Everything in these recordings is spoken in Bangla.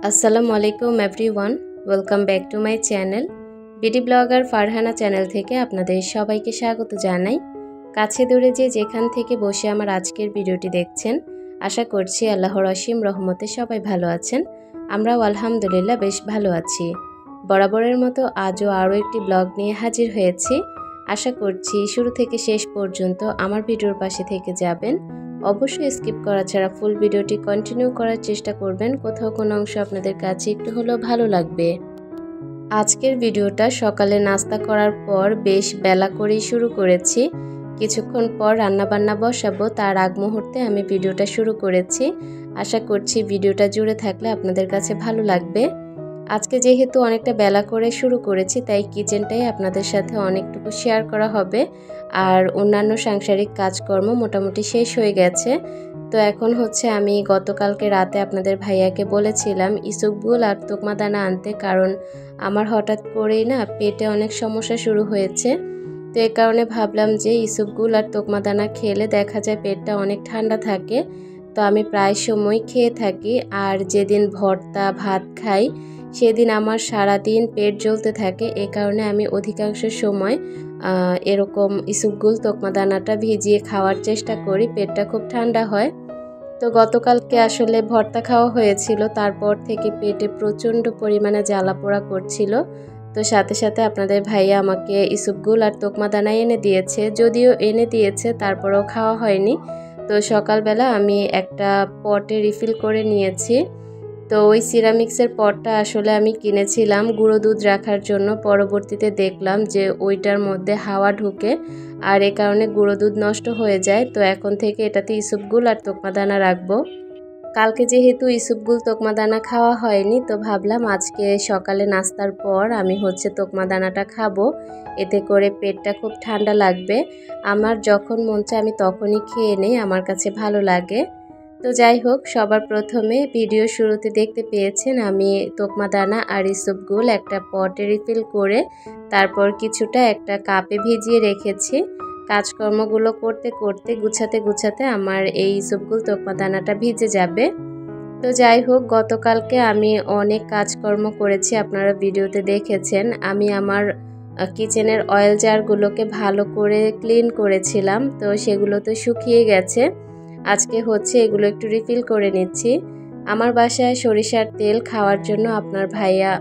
আসসালামু আলাইকুম everyone, welcome back to my channel. BD blogger Farhana channel থেকে আপনাদের সবাইকে স্বাগত জানাই। কাছে দূরে যেখান থেকে বসে আমার আজকের ভিডিওটি দেখছেন, আশা করছি আল্লাহর অসীম রহমতে সবাই ভালো আছেন। আমরাও আলহামদুলিল্লাহ বেশ ভালো আছি। বরাবরের মতো আজও আরও একটি ব্লগ নিয়ে হাজির হয়েছি। আশা করছি শুরু থেকে শেষ পর্যন্ত আমার ভিডিওর পাশে থেকে যাবেন। অবশ্যই স্কিপ করা ছাড়া ফুল ভিডিওটি কন্টিনিউ করার চেষ্টা করবেন। কোথাও কোনো অংশ আপনাদের কাছে একটু হলেও ভালো লাগবে। আজকের ভিডিওটা সকালে নাস্তা করার পর বেশ বেলা করেই শুরু করেছি। কিছুক্ষণ পর রান্নাবান্না বসাবো, তার আগ মুহূর্তে আমি ভিডিওটা শুরু করেছি। আশা করছি ভিডিওটা জুড়ে থাকলে আপনাদের কাছে ভালো লাগবে। আজকে যেহেতু অনেকটা বেলা করে শুরু করেছি, তাই কিচেনটাই আপনাদের সাথে অনেকটুকু শেয়ার করা হবে। আর অন্যান্য সাংসারিক কাজকর্ম মোটামুটি শেষ হয়ে গেছে। তো এখন হচ্ছে আমি গতকালকে রাতে আপনাদের ভাইয়াকে বলেছিলাম ইসবগুল আর তোকমা দানা আনতে, কারণ আমার হঠাৎ করেই না পেটে অনেক সমস্যা শুরু হয়েছে। তো এই কারণে ভাবলাম যে ইসবগুল আর তোকমা দানা খেলে দেখা যায় পেটটা অনেক ঠান্ডা থাকে। তো আমি প্রায় সময় খেয়ে থাকি, আর যেদিন ভর্তা ভাত খাই সেদিন আমার সারাদিন পেট জ্বলতে থাকে। এ কারণে আমি অধিকাংশ সময় এরকম ইসবগুল তোকমা দানাটা ভিজিয়ে খাওয়ার চেষ্টা করি, পেটটা খুব ঠান্ডা হয়। তো গতকালকে আসলে ভর্তা খাওয়া হয়েছিল, তারপর থেকে পেটে প্রচণ্ড পরিমাণে জ্বালা পোড়া করছিল। তো সাথে সাথে আপনাদের ভাইয়া আমাকে ইসবগুল আর তোকমা দানা এনে দিয়েছে, যদিও এনে দিয়েছে তারপরেও খাওয়া হয়নি। তো সকালবেলা আমি একটা পটে রিফিল করে নিয়েছি। তো ওই সিরামিক্সের পটটা আসলে আমি কিনেছিলাম গুঁড়ো দুধ রাখার জন্য। পরবর্তীতে দেখলাম যে ওইটার মধ্যে হাওয়া ঢুকে, আর এ কারণে গুঁড়ো দুধ নষ্ট হয়ে যায়। তো এখন থেকে এটাতে ইসবগুল আর তোকমা দানা রাখবো। কালকে যেহেতু ইসবগুল তোকমা দানা খাওয়া হয়নি, তো ভাবলাম আজকে সকালে নাস্তার পর আমি তোকমা দানাটা খাবো। এতে করে পেটটা খুব ঠান্ডা লাগবে। আমার যখন মন চায় আমি তখনই খেয়ে নেই, আমার কাছে ভালো লাগে। তো যাই হোক, সবার প্রথমে ভিডিও শুরুতে দেখতে পেয়েছেন আমি তোকমা দানা আর ইসবগুল একটা পটে রিফিল করে তারপর কিছুটা একটা কাপে ভিজিয়ে রেখেছি। কাজকর্মগুলো করতে করতে গুছাতে গুছাতে আমার এই ইসবগুল তোকমা দানাটা ভিজে যাবে। তো যাই হোক, গতকালকে আমি অনেক কাজকর্ম করেছি, আপনারা ভিডিওতে দেখেছেন। আমি আমার কিচেনের অয়েল জারগুলোকে ভালো করে ক্লিন করেছিলাম, তো সেগুলো তো শুকিয়ে গেছে। আজকে এগুলো একটু রিফিল করে নিচ্ছি। আমার বাসায় সরিষার তেল খাওয়ার জন্য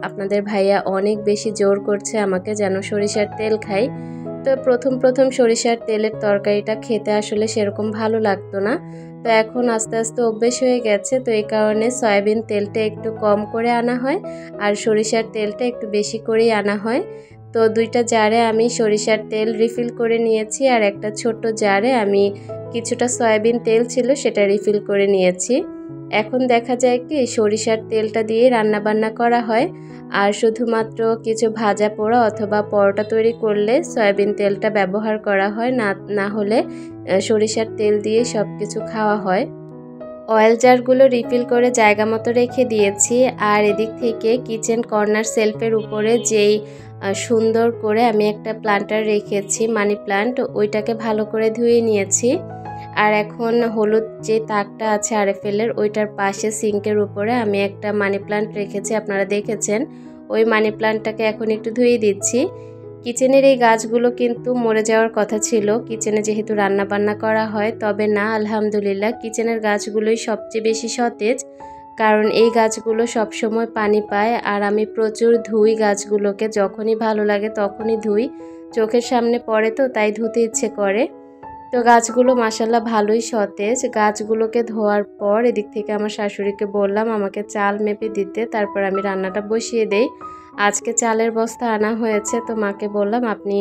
আপনাদের ভাইয়া অনেক বেশি জোর করছে আমাকে যেন সরিষার তেল খাই। তো প্রথম সরিষার তেলের তরকারিটা খেতে আসলে সেরকম ভালো লাগতো না। তো এখন আস্তে আস্তে অভ্যেস হয়ে গেছে। তো এই কারণে সয়াবিন তেলটা একটু কম করে আনা হয়, আর সরিষার তেলটা একটু বেশি করেই আনা হয়। তো দুইটা জারে আমি সরিষার তেল রিফিল করে নিয়েছি, আর একটা ছোট জারে আমি কিছুটা সয়াবিন তেল ছিল সেটা রিফিল করে নিয়েছি। এখন দেখা যায় কি সরিষার তেলটা দিয়ে রান্নাবান্না করা হয়, আর শুধুমাত্র কিছু ভাজা পোড়া অথবা পরোটা তৈরি করলে সয়াবিন তেলটা ব্যবহার করা হয়, না হলে সরিষার তেল দিয়ে সব কিছু খাওয়া হয়। অয়েল জারগুলো রিফিল করে জায়গা মতো রেখে দিয়েছি, আর এদিক থেকে কিচেন কর্নার সেলফের উপরে যেই সুন্দর করে আমি একটা প্লান্টার রেখেছি, মানি প্লান্ট, ওইটাকে ভালো করে ধুয়ে নিয়েছি। আর এখন হলুদ যে তাকটা আছে আরএফএলের, ওইটার পাশে সিঙ্কের উপরে আমি একটা মানি প্লান্ট রেখেছি, আপনারা দেখেছেন। ওই মানি প্লান্টটাকে এখন একটু ধুয়ে দিচ্ছি। কিচেনের এই গাছগুলো কিন্তু মরে যাওয়ার কথা ছিল, কিচেনে যেহেতু রান্না বান্না করা হয়। তবে না, আলহামদুলিল্লাহ কিচেনের গাছগুলোই সবচেয়ে বেশি সতেজ, কারণ এই গাছগুলো সবসময় পানি পায়। আর আমি প্রচুর ধুই গাছগুলোকে, যখনই ভালো লাগে তখনই ধুই, চোখের সামনে পড়ে তো তাই ধুতে ইচ্ছে করে। তো গাছগুলো মাশাল্লাহ ভালোই সতেজ। গাছগুলোকে ধোয়ার পর এদিক থেকে আমার শাশুড়িকে বললাম আমাকে চাল মেপে দিতে, তারপর আমি রান্নাটা বসিয়ে দেই। আজকে চালের বস্তা আনা হয়েছে, তো মাকে বললাম আপনি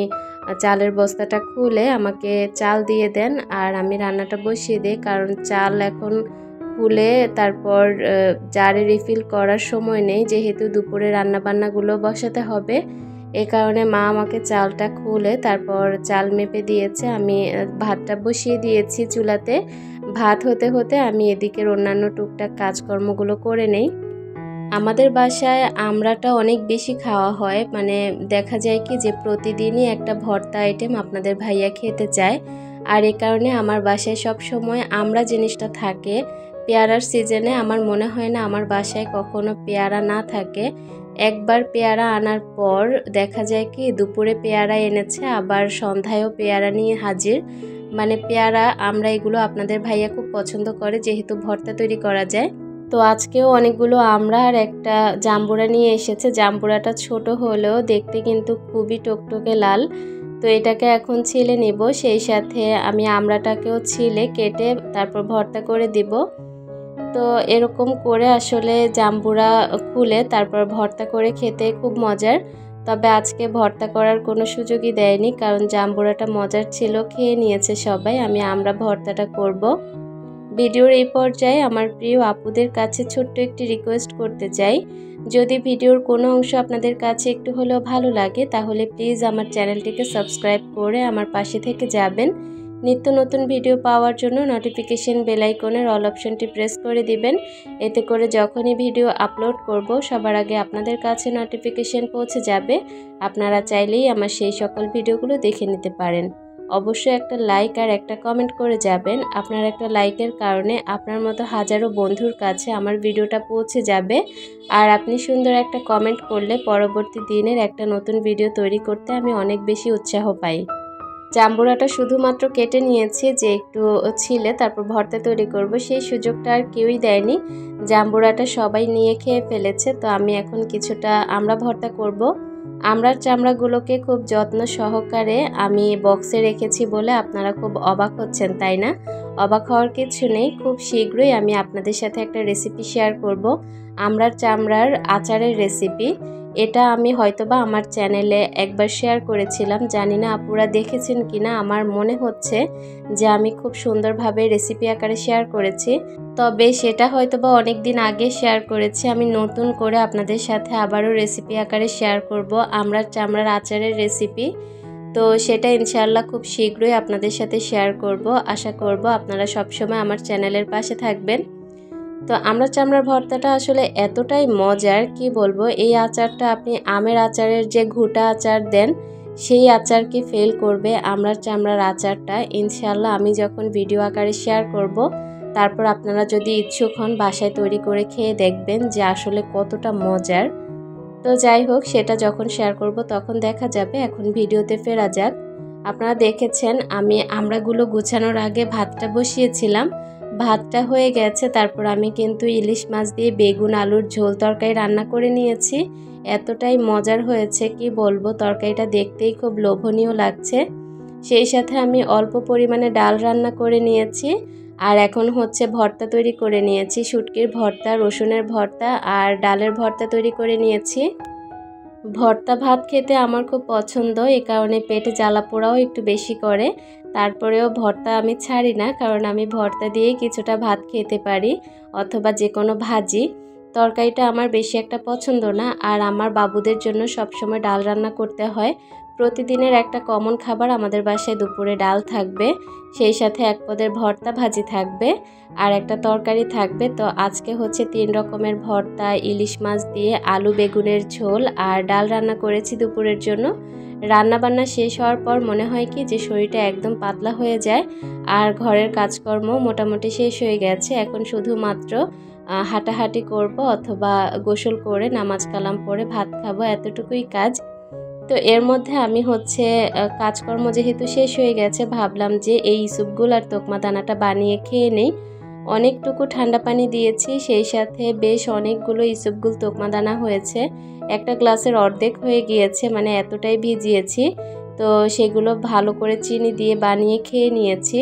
চালের বস্তাটা খুলে আমাকে চাল দিয়ে দেন, আর আমি রান্নাটা বসিয়ে দিই। কারণ চাল এখন খুলে তারপর জারে রিফিল করার সময় নেই, যেহেতু দুপুরে রান্নাবান্নাগুলো বসাতে হবে। এ কারণে মা আমাকে চালটা খুলে তারপর চাল মেপে দিয়েছে। আমি ভাতটা বসিয়ে দিয়েছি চুলাতে। ভাত হতে হতে আমি এদিকের অন্যান্য টুকটাক কাজকর্মগুলো করে নেই। আমাদের বাসায় আমড়াটা অনেক বেশি খাওয়া হয়, মানে দেখা যায় কি যে প্রতিদিনই একটা ভর্তা আইটেম আপনাদের ভাইয়া খেতে চায়। আর এ কারণে আমার বাসায় সব সময় আমড়া জিনিসটা থাকে। পেয়ারার সিজনে আমার মনে হয় না আমার বাসায় কখনো পেয়ারা না থাকে। একবার পেয়ারা আনার পর দেখা যায় কি দুপুরে পেয়ারা এনেছে, আবার সন্ধ্যায়ও পেয়ারা নিয়ে হাজির। মানে পেয়ারা আমরা এগুলো আপনাদের ভাইয়া খুব পছন্দ করে, যেহেতু ভর্তা তৈরি করা যায়। তো আজকেও অনেকগুলো আমরা আর একটা জাম্বুরা নিয়ে এসেছে। জাম্বুরাটা ছোট হলেও দেখতে কিন্তু খুবই টকটকে লাল। তো এটাকে এখন ছিলে নিব, সেই সাথে আমি আমড়াটাকেও ছিলে কেটে তারপর ভর্তা করে দিব। তো এরকম করে আসলে জাম্বুরা খুলে তারপর ভর্তা করে খেতে খুব মজার। তবে আজকে ভর্তা করার কোনো সুযোগই দেয়নি, কারণ জাম্বুরাটা মজার ছিল, খেয়ে নিয়েছে সবাই। আমি আমরা ভর্তাটা করব। ভিডিওর এই পর্যায়ে আমার প্রিয় আপুদের কাছে ছোট্ট একটি রিকোয়েস্ট করতে চাই, যদি ভিডিওর কোনো অংশ আপনাদের কাছে একটু হলেও ভালো লাগে তাহলে প্লিজ আমার চ্যানেলটিকে সাবস্ক্রাইব করে আমার পাশে থেকে যাবেন। নিত্য নতুন ভিডিও পাওয়ার জন্য নোটিফিকেশন বেল আইকনের অল অপশনটি প্রেস করে দিবেন। এতে করে যখনই ভিডিও আপলোড করব সবার আগে আপনাদের কাছে নোটিফিকেশন পৌঁছে যাবে। আপনারা চাইলেই আমার সেই সকল ভিডিওগুলো দেখে নিতে পারেন। অবশ্যই একটা লাইক আর একটা কমেন্ট করে যাবেন। আপনার একটা লাইকের কারণে আপনার মতো হাজারো বন্ধুর কাছে আমার ভিডিওটা পৌঁছে যাবে। আর আপনি সুন্দর একটা কমেন্ট করলে পরবর্তী দিনের একটা নতুন ভিডিও তৈরি করতে আমি অনেক বেশি উৎসাহ পাই। জাম্বুরাটা শুধুমাত্র কেটে নিয়েছি যে একটু ছিলে তারপর ভর্তা তৈরি করব, সেই সুযোগটা আর কেউই দেয়নি। জাম্বুরাটা সবাই নিয়ে খেয়ে ফেলেছে। তো আমি এখন কিছুটা আমড়া ভর্তা করব। আমড়ার চামড়াগুলোকে খুব যত্ন সহকারে আমি বক্সে রেখেছি বলে আপনারা খুব অবাক হচ্ছেন, তাই না? অবাক হওয়ার কিছু নেই, খুব শীঘ্রই আমি আপনাদের সাথে একটা রেসিপি শেয়ার করব, আমড়ার চামড়ার আচারের রেসিপি। এটা আমি হয়তোবা আমার চ্যানেলে একবার শেয়ার করেছিলাম, জানি না আপুরা দেখেছেন কিনা। আমার মনে হচ্ছে যে আমি খুব সুন্দরভাবে রেসিপি আকারে শেয়ার করেছি, তবে সেটা হয়তোবা অনেক দিন আগে শেয়ার করেছি। আমি নতুন করে আপনাদের সাথে আবারও রেসিপি আকারে শেয়ার করব আমড়ার চামড়ার আচারের রেসিপি। তো সেটা ইনশাআল্লাহ খুব শীঘ্রই আপনাদের সাথে শেয়ার করব। আশা করব আপনারা সবসময় আমার চ্যানেলের পাশে থাকবেন। তো আমড়ার চামড়ার ভর্তাটা আসলে এতটাই মজার, কি বলবো। এই আচারটা আপনি আমের আচারের যে ঘুটা আচার দেন সেই আচারকে ফেল করবে আমড়ার চামড়ার আচারটা। ইনশাআল্লাহ আমি যখন ভিডিও আকারে শেয়ার করব তারপর আপনারা যদি ইচ্ছুক হন বাসায় তৈরি করে খেয়ে দেখবেন যে আসলে কতটা মজার। তো যাই হোক, সেটা যখন শেয়ার করব তখন দেখা যাবে। এখন ভিডিওতে ফেরা যাক। আপনারা দেখেছেন আমি আমড়াগুলো গুছানোর আগে ভাতটা বসিয়েছিলাম। ভাতটা হয়ে গেছে, তারপর আমি কিন্তু ইলিশ মাছ দিয়ে বেগুন আলুর ঝোল তরকারি রান্না করে নিয়েছি। এতটাই মজার হয়েছে কি বলবো, তরকারিটা দেখতেই খুব লোভনীয় লাগছে। সেই সাথে আমি অল্প পরিমাণে ডাল রান্না করে নিয়েছি। আর এখন হচ্ছে ভর্তা তৈরি করে নিয়েছি, শুটকির ভর্তা, রসুনের ভর্তা আর ডালের ভর্তা তৈরি করে নিয়েছি। ভর্তা ভাত খেতে আমার খুব পছন্দ, এ কারণে পেটে জ্বালা পোড়াও একটু বেশি করে। তারপরেও ভর্তা আমি ছাড়ি না, কারণ আমি ভর্তা দিয়ে কিছুটা ভাত খেতে পারি অথবা যে কোনো ভাজি। তরকারিটা আমার বেশি একটা পছন্দ না। আর আমার বাবুদের জন্য সবসময় ডাল রান্না করতে হয়। প্রতিদিনের একটা কমন খাবার আমাদের বাসায় দুপুরে ডাল থাকবে, সেই সাথে এক পদের ভর্তা ভাজি থাকবে আর একটা তরকারি থাকবে। তো আজকে হচ্ছে 3 রকমের ভর্তা, ইলিশ মাছ দিয়ে আলু বেগুনের ঝোল আর ডাল রান্না করেছি দুপুরের জন্য। রান্নাবান্না শেষ হওয়ার পর মনে হয় কি যে শরীরটা একদম পাতলা হয়ে যায়। আর ঘরের কাজকর্ম মোটামুটি শেষ হয়ে গেছে, এখন শুধুমাত্র হাঁটাহাঁটি করব অথবা গোসল করে নামাজ কালাম পড়ে ভাত খাবো, এতটুকুই কাজ। তো এর মধ্যে আমি হচ্ছে কাজকর্ম যেহেতু শেষ হয়ে গেছে, ভাবলাম যে এই ইসুপগুল আর তোকমা দানাটা বানিয়ে খেয়ে নেই। অনেকটুকু ঠান্ডা পানি দিয়েছি, সেই সাথে বেশ অনেকগুলো ইসুপগুল তোকমা দানা হয়েছে। একটা গ্লাসের অর্ধেক হয়ে গিয়েছে, মানে এতটাই ভিজিয়েছি। তো সেগুলো ভালো করে চিনি দিয়ে বানিয়ে খেয়ে নিয়েছি।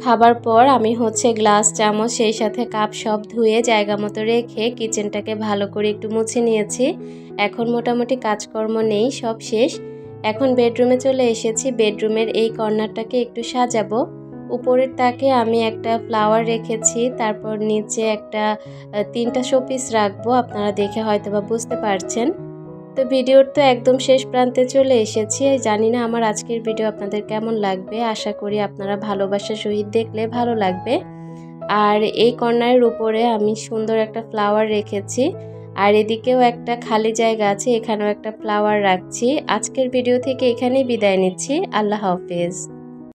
খাবার পর আমি হচ্ছে গ্লাস, চামচ, সেই সাথে কাপ সব ধুয়ে জায়গা মতো রেখে কিচেনটাকে ভালো করে একটু মুছে নিয়েছি। এখন মোটামুটি কাজকর্ম নেই, সব শেষ। এখন বেডরুমে চলে এসেছি। বেডরুমের এই কর্নারটাকে একটু সাজাবো। উপরের তাকে আমি একটা ফ্লাওয়ার রেখেছি, তারপর নিচে একটা 3টা শোপিস রাখবো। আপনারা দেখে হয়তোবা বুঝতে পারছেন। তো ভিডিওর তো একদম শেষ প্রান্তে চলে এসেছি। জানি না আমার আজকের ভিডিও আপনাদের কেমন লাগবে, আশা করি আপনারা ভালোবাসার সহিত দেখলে ভালো লাগবে। আর এই কর্নারের উপরে আমি সুন্দর একটা ফ্লাওয়ার রেখেছি, আর এদিকেও একটা খালি জায়গা আছে, এখানেও একটা ফ্লাওয়ার রাখছি। আজকের ভিডিও থেকে এখানেই বিদায় নিচ্ছি। আল্লাহ হাফেজ।